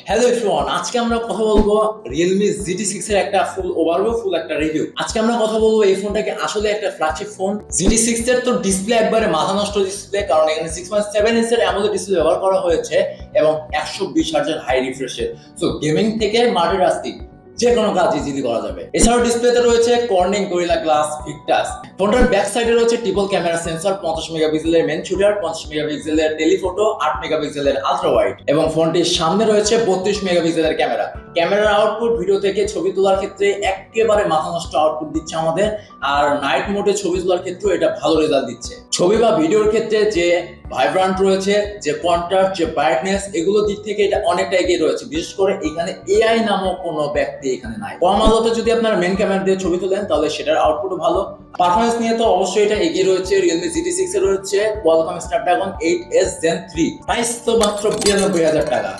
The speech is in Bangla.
হ্যালো এভরিওয়ান, আজকে আমরা কথা বলবো Realme GT6 এর একটা ফুল ওভারভিউ, ফুল একটা রিভিউ। আজকে আমরা কথা বলবো এই ফোনটাকে আসলে একটা ফ্ল্যাগশিপ ফোন। GT6 এর তো ডিসপ্লে একবারে মাথা নষ্ট ডিসপ্লে, কারণ এখানে 6.7 ইঞ্চের অ্যামোলেড ডিসপ্লে ব্যবহার করা হয়েছে এবং 120 হার্টজের হাই রিফ্রেশের। সো গেমিং থেকে মাল্টিটাস্কিং যে কোনো কাজ ইজিলি করা যাবে। এছাড়াও ডিসপ্লেতে রয়েছে কর্নিং গরিলা গ্লাস ভিক্টাস। ফোনটার ব্যাক সাইডে রয়েছে ট্রিপল ক্যামেরা সেন্সর, 50 মেগাপিক্সেলের মেন শুটার, 50 মেগাপিক্সেলের টেলিফটো, 8 মেগাপিক্সেলের আলট্রা ওয়াইড এবং ফোনটির সামনে রয়েছে 32 মেগাপিক্সেলের ক্যামেরা। ক্যামেরার আউটপুট ভিডিও থেকে ছবি তোলার ক্ষেত্রে একেবারে মাথা নষ্ট আউটপুট দিচ্ছে আমাদের, আর নাইট মোডে ছবি তোলার ক্ষেত্রেও এটা ভালো রেজাল্ট দিচ্ছে। ছবি বা ভিডিওর ক্ষেত্রে যে ভাইব্রান্ট রয়েছে, যে কন্ট্রাস্ট, যে ব্রাইটনেস, এগুলো দিক থেকে এটা অনেকটা এগিয়ে রয়েছে। বিশেষ করে এখানে এআই নামক কোনো ব্যক্তি এখানে নাই। কম আলোতে যদি আপনারা মেন ক্যামেরা দিয়ে ছবি তোলেন তাহলে সেটার আউটপুটও ভালো। পারফরমেন্স নিয়ে তো অবশ্যই এটা এগিয়ে রয়েছে। Realme GT6 এ রয়েছে Qualcomm Snapdragon 8s Gen 3, price তো মাত্র 92,000 টাকা।